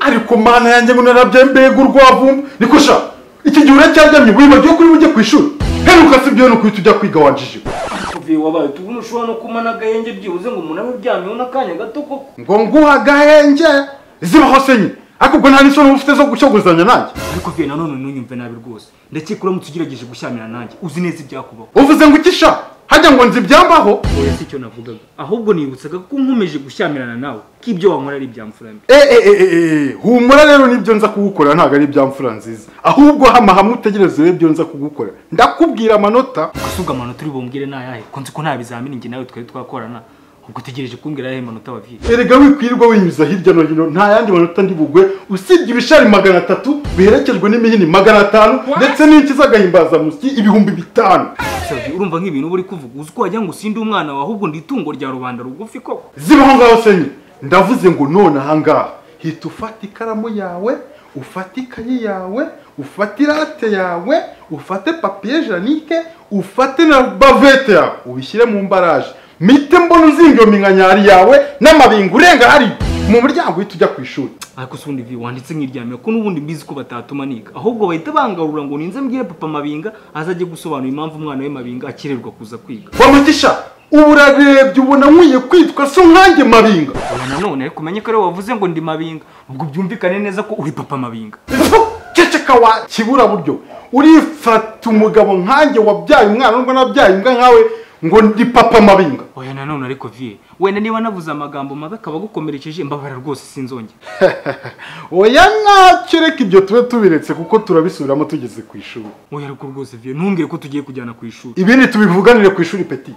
ariko mana yanjye ngo narabyembega urwavumba niko sha iki gihe uracyajyamye wibagiwe kuri ujye ku ishuri heruka si byo no kuhita ujya kwiga wanjije kuvuye wabaye tubona ushobora no kumana agahenge byibuze ngo umuntu abe byamyeho n'akanya gato koko ngo nguha agahenge zibaho se nyine ariko ubwo nta n'isoni ufite zo gucogozanya nanjye ariko vuye nanone ntunyumve nabi rwose ndetse kuramutse ugerageje gushyamira nanjye uzi neza ibyakubaho uvuze ngo iki sha hajya ngo nzi ibyambaho oya si icyo navugaga ahubwo nibutsaga ko nkomeje gushyamirana nawe ko ibyo wankora ari ibyamfura mbi humura rero nibyo nza kugukorera ntabwo ari ibyamfura nziza ahubwo hama hamwe utegereze ibyo nza kugukorera ndakubwira amanota gusuga amanota uri bumbwire nayahe ko nzi ko nta bizamini njye nawe twari twakorana ubwo utegereje kumbwira ayahe manota waviye erega wikwirirwa winyuza hirya no hino nta yandi manota ndi bugwe usibye ibishari 300 biherekejwe n'imihini 500 ndetse n'inki z'agahimbazamusyi 5000 urumva nk'ibintu uri kuvuga uzi ko wagira ngo usinde umwana wawe ahubwo ndi itungo rya rubanda rugufi koko zibaho ngaho senye ndavuze ngo none aha ngaha hita ufata ikaramu yawe ufate ikayi yawe ufate irate yawe ufate papier janike ufate na bavete yawe ubishyire mu mbaraje mite mbona uzingiye minkanyari yawe n'amabinga urenga hari mu muryango uhita ujya ku ishuri ariko sundi vi wanditse nk'iryamye ko nubundi mbizi ko batatuma niga ahubwo bahita bangarura ngo ninze mbwire papa mabinga azaje gusobanura impamvu umwana we mabinga akirerwa kuza kwiga wamutisha urarebye ubona nkwiye kwitwa so nkanjye mabinga nanone ariko umenye ko ari wavuze ngo ndi mabinga ubwo byumvikane neza ko uri papa mabinga ceceka wa kibura buryo urifata umugabo nkanjye wabyaye umwana ngo nabyaye imbwa nkawe ngo ndi papa mabinga oya nanone ariko vie wenda niba navuze amagambo mabi akaba gukomerekeje mbabara rwose sinzonge oya ntacyo reka ibyo tube tubiretse kuko turabisubiramo tugeze ku ishuri oya ariko rwose vie ntumbwire ko tugiye kujyana ku ishuri ibindi tubivuganire ku ishuri peti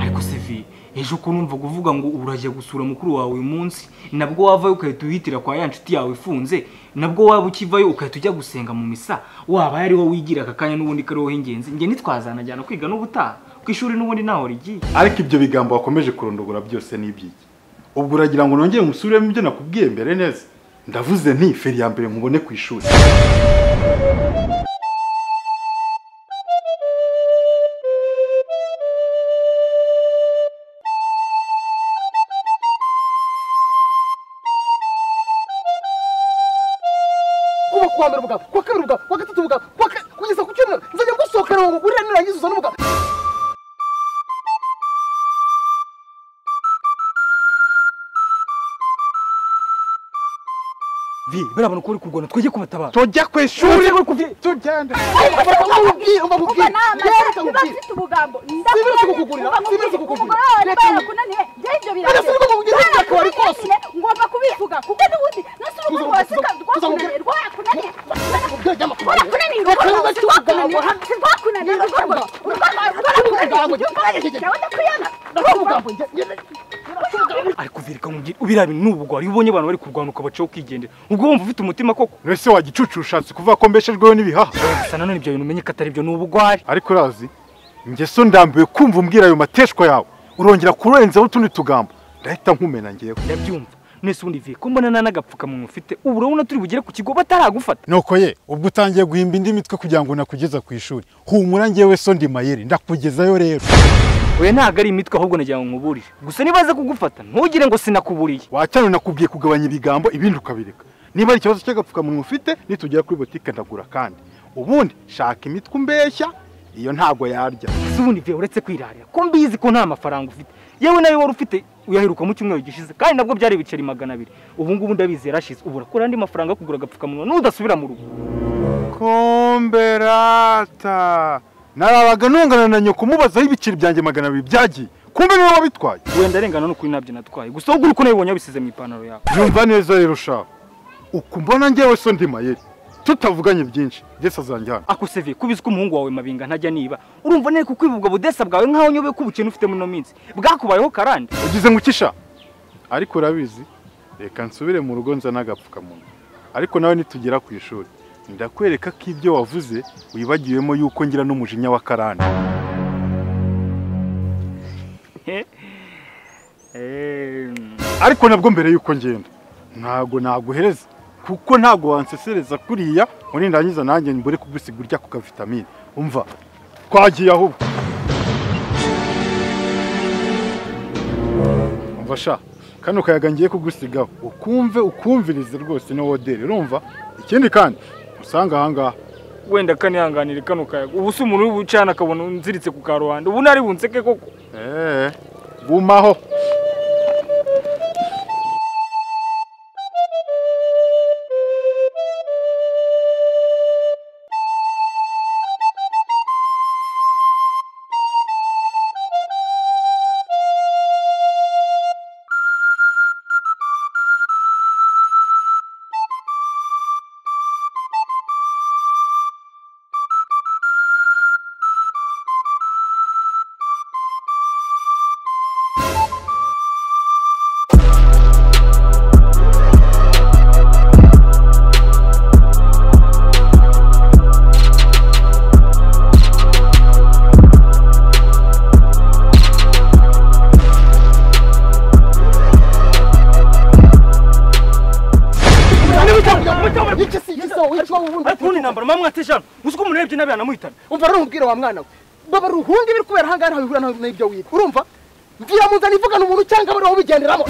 ariko se vie ejo ko numva kuvuga ngo urajya gusura mukuru wawe uyu munsi nabwo wavayo ukahita uhitira kwa ya nshuti yawe ifunze nabwo waba ukivayo ukahita ujya gusenga mu misa waba yariho wigira aka kanya n'ubundi kariho ingenzi njye nitwazanajyana kwiga n'ubutaha ku ishuri n'ubundi naho rigiye ariko ibyo bigambo wakomeje kurondogora byose n'ibyiki ubwo uragira ngo nongere musubiremo ibyo nakubwiye mbere neza ndavuze nti feri ya mbere nkubone ku ishuri kwa kabiri kwa gatatu kugeza ku cyumweru nzajya gusohokana ngo uriya nirangiza uzana umugabo vi birabona ko uri kurwana twege kubatabara tojya ku ishuri tugenda umubwire ndafite ubugambo ndafite kukugurira ngomba kubivuga kuko n'ubundi nasubiye wasika rwakunanirwa ariko virika mubwire ubira bintu n'ubugwari ubonye abantu bari kurwanuka bacaho kwigendera ubwo wumva ufite umutima koko ese wagicucu ushatse kuvuga ko mbeshejweho n'ibihaha gusa nanone ibyo bintu umenye ko atari byo n'ubugwari ariko urazi ngeso ndambiwe kumva umbwira ayo mateshwa yawe urongera kurenzaho utundi tugambo ndahita nkumena ngewe ndabyumva nese ubundi vie ko mbona n'agapfukamunwa ufite ubu urabona turi bugere ku kigo bataragufata nuko ye ubwo utangiye guhimba indi mitwe kugira ngo nakugeza ku ishuri humura ngewe so ndi mayeri ndakugezayo rero oya ntago ari imitwe ahubwo nagira ngo nkuburire gusa nibaze kugufata ntugire ngo sinakuburiye wacyane nakubwiye kugabanya ibigambo ibindi ukabireka niba ari ikibazo cy'agapfukamunwa ufite nitugera kuri botike ndagura kandi ubundi shaka imitwe umbeshya iyo ntago yarya ese ubundi vie uretse kwirarira ko mbizi ko nta mafaranga ufite yewe nayo wari ufite uyaheruka mu cyumweru gishize kandi nabwo byari ibiceri 200 ubu ngubu ndabizi yarashize ubu urakora andi mafaranga yo kugura agapfukamunwa n'udasubira mu rugo komberata narabaga nungana na nyoko mubazaho ibiceri byanjye 200 byagiye kumbe niwe wabitwaye wenda arengana no kuri nabyo natwaye gusa ahubwo uko nabibonye bisize mu ipantaro yawe yumva neza rero sha uko mbona ngewe so ndi mayeri tutavuganye byinshi Desa zanjyana akusevye kubizi ko umuhungu wawe mabinga ntajya niba urumva nene kukwibubwa budesa bwawe nkaho nyobe kubukene ufite mu no minsi bwakubayeho karande ugize ngukisha ariko urabizi reka nsubire mu rugo nza nagapfukamunwa ariko nawe nitugera ku ishuri ndakwereka ko ibyo wavuze wibagiwemo yuko ngira n'umujinya wa karande ariko nabwo mbere yuko ngenda ntago naguhereza kuko ntago wansesereza kuriya muri ndangiza nanjye mbure kugusiga urya ku vitamine umva twagiye ahubwo umva sha kano kayaga ngiye kugusigaho ukumvirize rwose no wodere urumva ikindi kandi usanga ahangaha wenda kanihanganire kano kayaga ubu se umuntu w'ubucana akabona unziritse ku karubanda ubu nari bunseke koko gumaho Usko murebye nabana muhitana. Umva rumbwira wa mwana we. Baba ruhunga ibiri kubera hangana hahura n'ibyo wiga. Urumva? Ngira muzana ivugana umuntu cyangwa bari aho bigenderamo.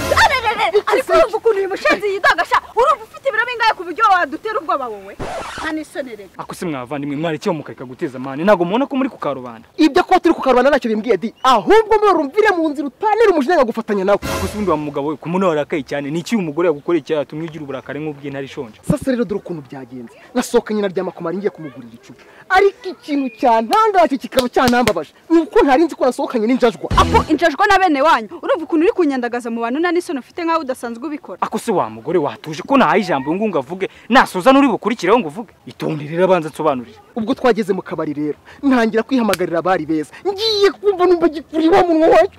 Ariko urumva ukuntu uyu mushenzi yidagasha. Urumva ufite ibiro bingaye ku buryo wadutera ubwoba wowe. Hani sonerega. Ako se mwavandimwe mwari cyo mukareka guteza amani. Nago mubona ko muri ku karubanda. Ibyo ko turi ku karubanda nacyo bimbwiye di. Ahubwo murumvire mu nzira utanira umujinga gufatanya nawe. Ako se undi wa mugabo we kumuna warakaye cyane. Niki umugore yagukoreye cyane tumwigira uburakare nk'ubw'intari shonje. Sasa rero dore ukuntu byagenze. Nasokanye na ryama kumara ngiye kumugurira icupa. Ariko ikintu cyantangaje kikaba cyanambabaje. Nuko ntari nzi ko nasokanye n'injajwa. Apo injajwa na bene wanyu. Urumva ukuntu uri kunyandagaza mu bantu nani sono ufite nkaho udasanzwe ubikora. Ako se wa mugore watuje ko nahaye ijambo ngo ngavuge. Nasoza nuri bukurikiraho ngo uvuge. Itondere banza nsobanurire. Ubwo twageze mu kabari rero ntangira kwihamagarira abari beza. Ngiye kumva numva gikuri wa munwa wacu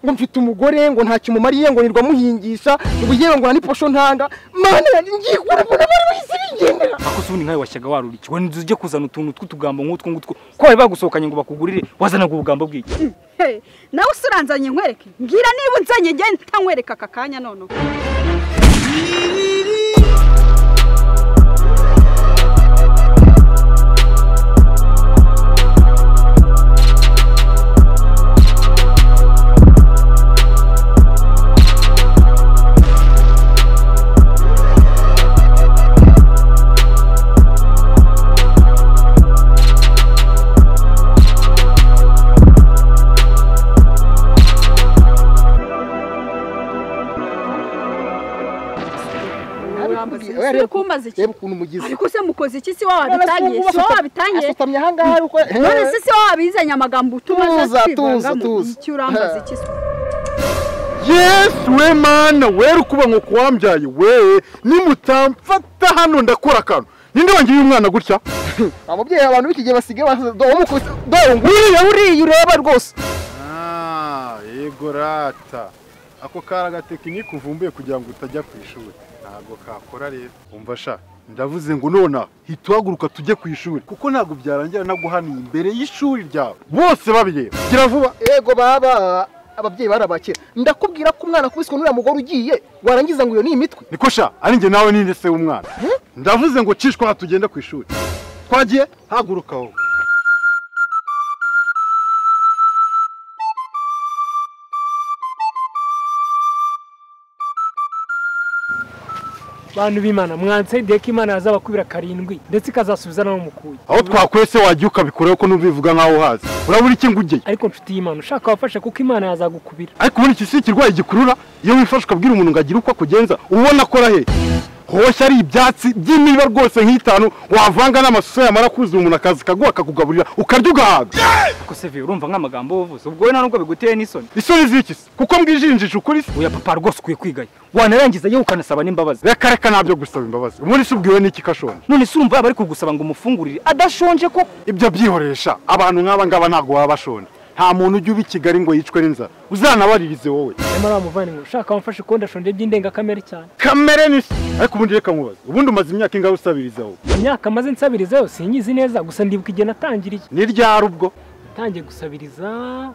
ngo mfite umugore ngo nta kimumariye ngo nirwa muhingisha ngo yewe ngo ni posho ntanga. Mana ngiye kurabona bari bahise bigendera. Ako se undi nkawe washyaga waruriki. Wani uje kuzana utuntu tw'utugambo nk'utwo ngutwo. Ko bari bagusohokanye ngo bakugurire wazana ubugambo bw'iki. Nawe usuranzanye nkwereke. Ngira niba unzanye nge ntankwereka aka kanya none. Reba ukuntu mugize. Ariko se mukoze iki si wabitangiye? So wabitangiye. Asutamye hangaha uko. None se wabizanye amagambo utumaza tuza. Iki urambaza iki? Yes we mana wera kuba ngo kwambyaye we nimutamfata hano ndakora kano. Ninde wangiye umwana gutya? Ababyeyi abantu biki gihe basige do nguriye ureba rwose. Yego rata. Ako karaga tekinike uvumbuye kugira ngo utajya ku ishuri. Ntago kakora rero. Umva sha ndavuze ngo nona hituhaguruka tujye ku ishuri kuko ntago byarangira naguhaniye imbere y'ishuri ryawe. Bose babireba. Gira vuba. Ego baba ababyeyi barabakira. Ndakubwira ko umwana kubiswe n'uriya mugore ugiye warangiza ngo iyo ni imitwe. Niko sha ari nge nawe ninde se w'umwana. Ndavuze ngo cishwa tugenda ku ishuri. Twagiye haguruka ho. Bantu b'Imana mwansaidiye ko Imana yazabakubira karindwi ndetse ikazasubiza no mukuye. Aho twakwese wagiye ukabikoreho ko nubivuga nkaho hazi. Urabura iki ngujye? Ariko nshuti y'Imana ushaka wafashe kuko Imana yazagukubira. Ariko muri iki si kirwaye gikurura iyo wifashe ukabwira umuntu ngagira uko akugenza ubona akora he? Hoshya ari ibyatsi by'imiba rwose nk'itanu wavanga n'amasuso yamara kuzuza umuntu akazi kaguha akakugaburira ukarya ugahaga. Ako se urumva nk'amagambo uvuze ubwo we nta nubwo biguteye n'isoni. Isoni ziki se? Kuko mbwijinjije ukuri se? Oya papa rwose ukwiye kwigaye. Wanarangiza yewe ukanasaba n'imbabazi. Reka nabyo gusaba imbabazi. Muri se ubwiwe n'iki kashonje? None se urumva bari kugusaba ngo umufungurire adashonje ko ibyo byihoresha abantu nk'aba ngaba ntago baba bashonje. Nta muntu ujya uba i Kigali ngo yicwe n'inzara. Uzanabaririze wowe. Nyamara muvandimwe ushaka wamfashe ko ndashonje by'indenga kamere cyane. Kamere ni ariko ubundi reka nkubaza. Ubundi umaze imyaka ingahe usabirizaho? Imyaka maze nsabirizaho sinyizi neza gusa ndibuka igihe natangiriye. Ni ryari ubwo? Natangiye gusabiriza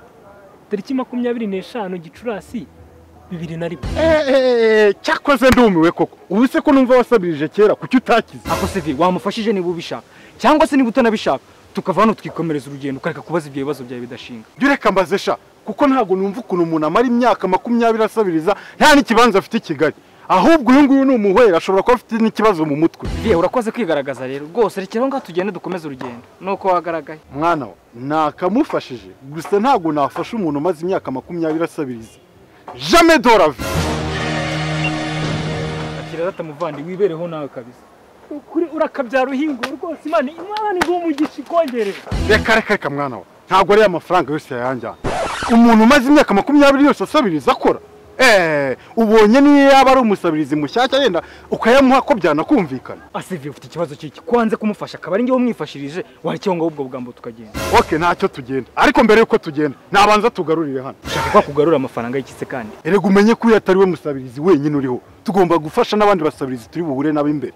tariki 25 Gicurasi 2001. Cyakoze ndumiwe koko. Ubu se ko numva wasabirije kera kuki utakize? Ako se wamufashije niba ubishaka cyangwa se niba utanabishaka tukava hano twikomereza urugendo ukareka kubaza ibyo bibazo byawe bidashinga. Reka mbaze sha kuko ntabwo numva ukuntu umuntu amara imyaka 20 asabiriza nta n'ikibanza afite i Kigali. Ahubwo uyu nguyu ni umuhwera, ashobora kuba afite n'ikibazo mu mutwe. Viye urakoze kwigaragaza rero rwose, rekera ngo tugende dukomeze urugendo nuko wagaragaye. Mwana we nakamufashije, gusa ntabwo nafasha umuntu umaze imyaka 20 asabiriza. Jamais de la vie. akira data muvandi wibereho nawe kabisa. Kuri urakabyara uhingo rwose Imana ngo umugisha ikongerera. Reka mwana we, ntabwo ari amafaranga yose yayanjyana. Umuntu umaze imyaka 20 yose asabiriza akora. Ubonye niyo yaba ari umusabirizi mushyashya yenda ukayamuha ko byanakumvikana. Asivi ufite ikibazo cyiki kwanze kumufasha akaba ari ngiye umwifashirije warikiye ngo ubwo bugambo tukagenda. Okay, ntacyo tugenda. Ariko mbere yuko tugenda nabanza tugarurire hano. Ushaka kwa kugarura amafaranga y'ikise kandi. Erega umenye ko atari we musabirizi wenyine uriho. Tugomba gufasha n'abandi basabirizi turi buhure nabo imbere.